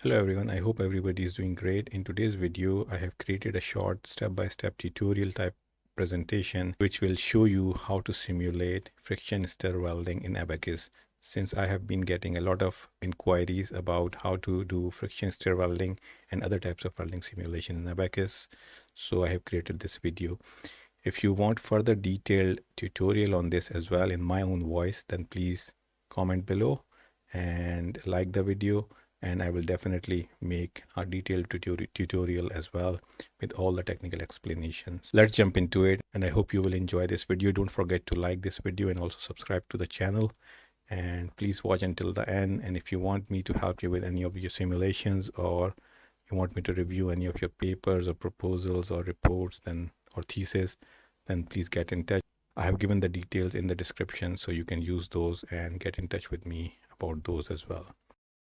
Hello everyone, I hope everybody is doing great. In today's video, I have created a short step-by-step tutorial type presentation which will show you how to simulate friction stir welding in ABAQUS. Since I have been getting a lot of inquiries about how to do friction stir welding and other types of welding simulation in ABAQUS, so I have created this video. If you want further detailed tutorial on this as well in my own voice, then please comment below and like the video, and I will definitely make a detailed tutorial as well with all the technical explanations. Let's jump into it, and I hope you will enjoy this video. Don't forget to like this video and also subscribe to the channel, and please watch until the end. And if you want me to help you with any of your simulations, or you want me to review any of your papers or proposals or reports or thesis, then please get in touch. I have given the details in the description, so you can use those and get in touch with me about those as well.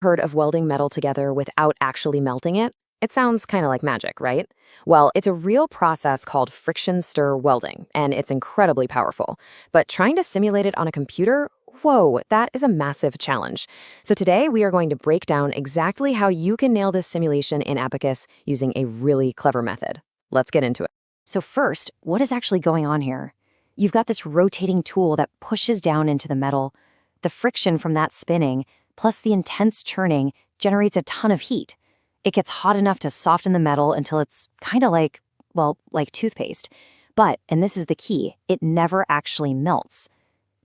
Heard of welding metal together without actually melting it? It sounds kind of like magic, right? Well, it's a real process called friction stir welding, and it's incredibly powerful. But trying to simulate it on a computer, whoa, that is a massive challenge. So today we are going to break down exactly how you can nail this simulation in ABAQUS using a really clever method. Let's get into it. So first, what is actually going on here? You've got this rotating tool that pushes down into the metal. The friction from that spinning, plus the intense churning, generates a ton of heat. It gets hot enough to soften the metal until it's kind of like, well, like toothpaste. But, and this is the key, it never actually melts.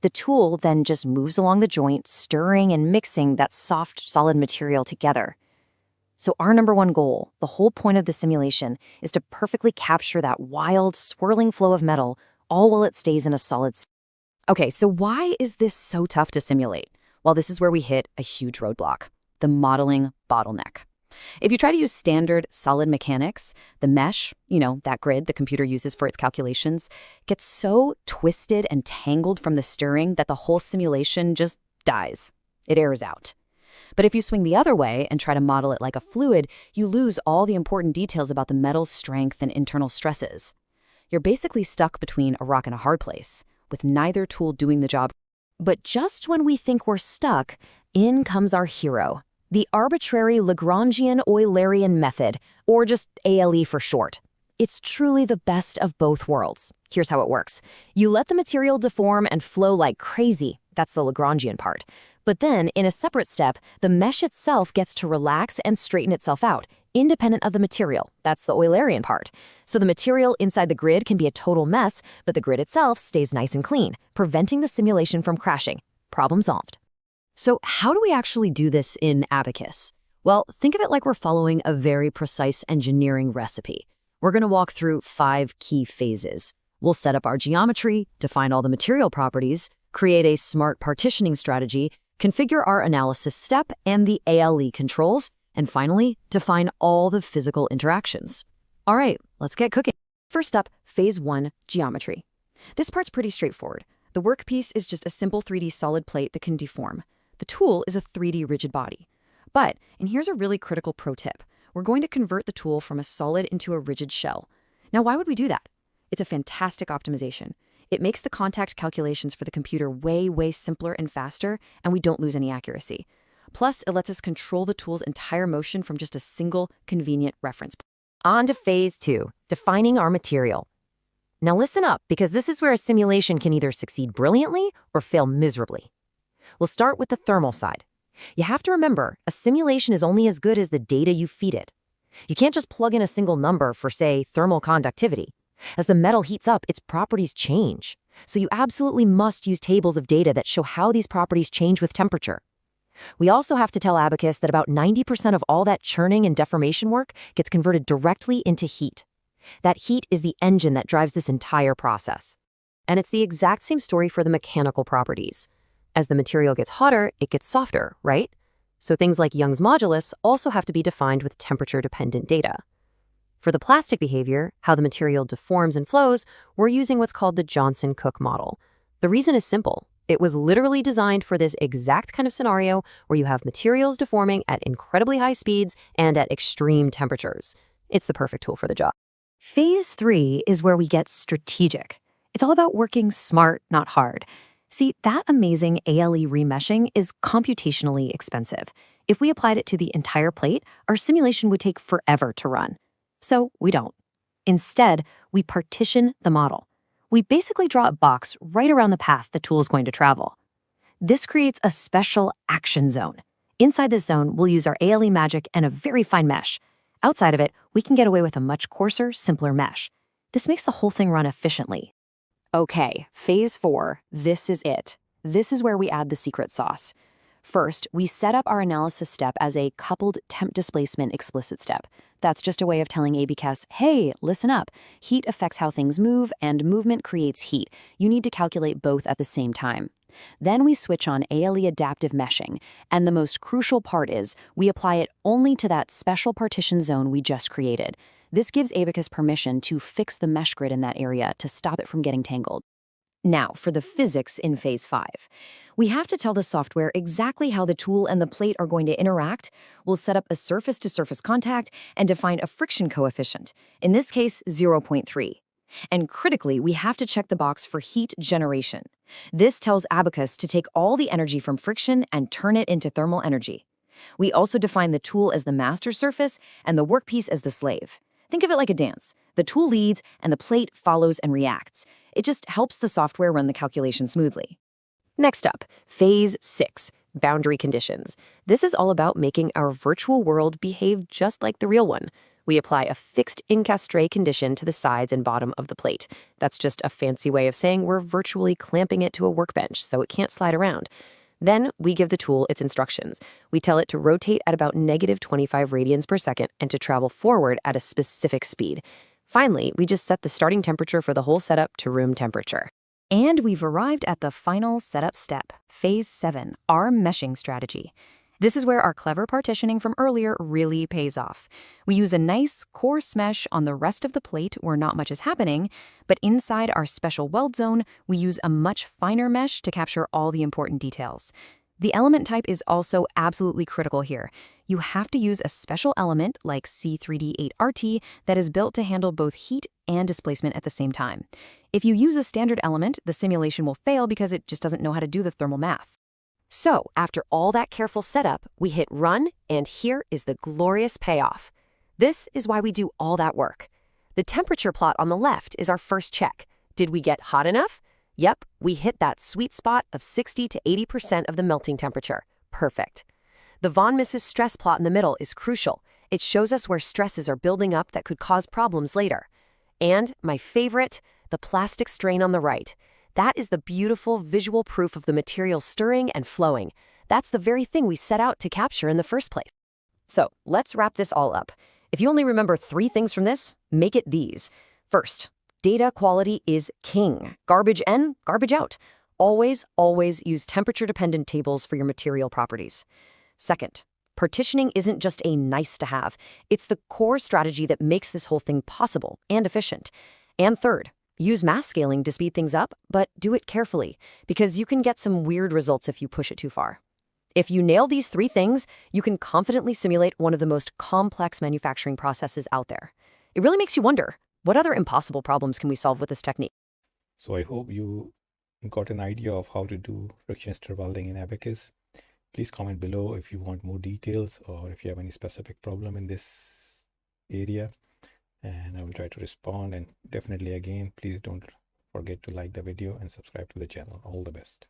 The tool then just moves along the joint, stirring and mixing that soft, solid material together. So our number one goal, the whole point of the simulation, is to perfectly capture that wild, swirling flow of metal, all while it stays in a solid state. Okay, so why is this so tough to simulate? Well, this is where we hit a huge roadblock, the modeling bottleneck. If you try to use standard solid mechanics, the mesh, that grid the computer uses for its calculations, gets so twisted and tangled from the stirring that the whole simulation just dies. It errors out. But if you swing the other way and try to model it like a fluid, you lose all the important details about the metal's strength and internal stresses. You're basically stuck between a rock and a hard place, with neither tool doing the job. But just when we think we're stuck, in comes our hero, the Arbitrary Lagrangian Eulerian method, or just ALE for short. It's truly the best of both worlds. Here's how it works. You let the material deform and flow like crazy. That's the Lagrangian part. But then, in a separate step, the mesh itself gets to relax and straighten itself out, independent of the material. That's the Eulerian part. So the material inside the grid can be a total mess, but the grid itself stays nice and clean, preventing the simulation from crashing. Problem solved. So how do we actually do this in ABAQUS? Well, think of it like we're following a very precise engineering recipe. We're going to walk through 5 key phases. We'll set up our geometry, define all the material properties, create a smart partitioning strategy, configure our analysis step and the ALE controls, and finally, define all the physical interactions. All right, let's get cooking. First up, phase 1, geometry. This part's pretty straightforward. The workpiece is just a simple 3D solid plate that can deform. The tool is a 3D rigid body. But, and here's a really critical pro tip, we're going to convert the tool from a solid into a rigid shell. Now, why would we do that? It's a fantastic optimization. It makes the contact calculations for the computer way, way simpler and faster, and we don't lose any accuracy. Plus, it lets us control the tool's entire motion from just a single, convenient reference point. On to phase 2, defining our material. Now listen up, because this is where a simulation can either succeed brilliantly or fail miserably. We'll start with the thermal side. You have to remember, a simulation is only as good as the data you feed it. You can't just plug in a single number for, say, thermal conductivity. As the metal heats up, its properties change. So you absolutely must use tables of data that show how these properties change with temperature. We also have to tell ABAQUS that about 90% of all that churning and deformation work gets converted directly into heat. That heat is the engine that drives this entire process. And it's the exact same story for the mechanical properties. As the material gets hotter, it gets softer, right? So things like Young's modulus also have to be defined with temperature-dependent data. For the plastic behavior, how the material deforms and flows, we're using what's called the Johnson-Cook model. The reason is simple. It was literally designed for this exact kind of scenario where you have materials deforming at incredibly high speeds and at extreme temperatures. It's the perfect tool for the job. Phase 3 is where we get strategic. It's all about working smart, not hard. See, that amazing ALE remeshing is computationally expensive. If we applied it to the entire plate, our simulation would take forever to run. So we don't. Instead, we partition the model. We basically draw a box right around the path the tool is going to travel. This creates a special action zone. Inside this zone, we'll use our ALE magic and a very fine mesh. Outside of it, we can get away with a much coarser, simpler mesh. This makes the whole thing run efficiently. Okay, phase 4, this is it. This is where we add the secret sauce. First, we set up our analysis step as a coupled temp displacement explicit step. That's just a way of telling ABAQUS, hey, listen up. Heat affects how things move, and movement creates heat. You need to calculate both at the same time. Then we switch on ALE adaptive meshing, and the most crucial part is we apply it only to that special partition zone we just created. This gives ABAQUS permission to fix the mesh grid in that area to stop it from getting tangled. Now, for the physics in phase 5. We have to tell the software exactly how the tool and the plate are going to interact. We'll set up a surface-to-surface contact and define a friction coefficient, in this case 0.3. And critically, we have to check the box for heat generation. This tells ABAQUS to take all the energy from friction and turn it into thermal energy. We also define the tool as the master surface and the workpiece as the slave. Think of it like a dance. The tool leads and the plate follows and reacts. It just helps the software run the calculation smoothly. Next up, phase 6, boundary conditions. This is all about making our virtual world behave just like the real one. We apply a fixed incastre condition to the sides and bottom of the plate. That's just a fancy way of saying we're virtually clamping it to a workbench so it can't slide around. Then we give the tool its instructions. We tell it to rotate at about -25 radians per second and to travel forward at a specific speed. Finally, we just set the starting temperature for the whole setup to room temperature. And we've arrived at the final setup step, phase 7, our meshing strategy. This is where our clever partitioning from earlier really pays off. We use a nice, coarse mesh on the rest of the plate where not much is happening, but inside our special weld zone, we use a much finer mesh to capture all the important details. The element type is also absolutely critical here. You have to use a special element like C3D8RT that is built to handle both heat and displacement at the same time. If you use a standard element, the simulation will fail because it just doesn't know how to do the thermal math. So, after all that careful setup, we hit run, and here is the glorious payoff. This is why we do all that work. The temperature plot on the left is our first check. Did we get hot enough? Yep, we hit that sweet spot of 60 to 80% of the melting temperature. Perfect. The von Mises stress plot in the middle is crucial. It shows us where stresses are building up that could cause problems later. And my favorite, the plastic strain on the right. That is the beautiful visual proof of the material stirring and flowing. That's the very thing we set out to capture in the first place. So let's wrap this all up. If you only remember 3 things from this, make it these. First, data quality is king. Garbage in, garbage out. Always, always use temperature-dependent tables for your material properties. Second, partitioning isn't just a nice-to-have. It's the core strategy that makes this whole thing possible and efficient. And third, use mass scaling to speed things up, but do it carefully, because you can get some weird results if you push it too far. If you nail these 3 things, you can confidently simulate one of the most complex manufacturing processes out there. It really makes you wonder, what other impossible problems can we solve with this technique? So I hope you got an idea of how to do friction stir welding in ABAQUS. Please comment below if you want more details or if you have any specific problem in this area, and I will try to respond. And definitely again, please don't forget to like the video and subscribe to the channel. All the best.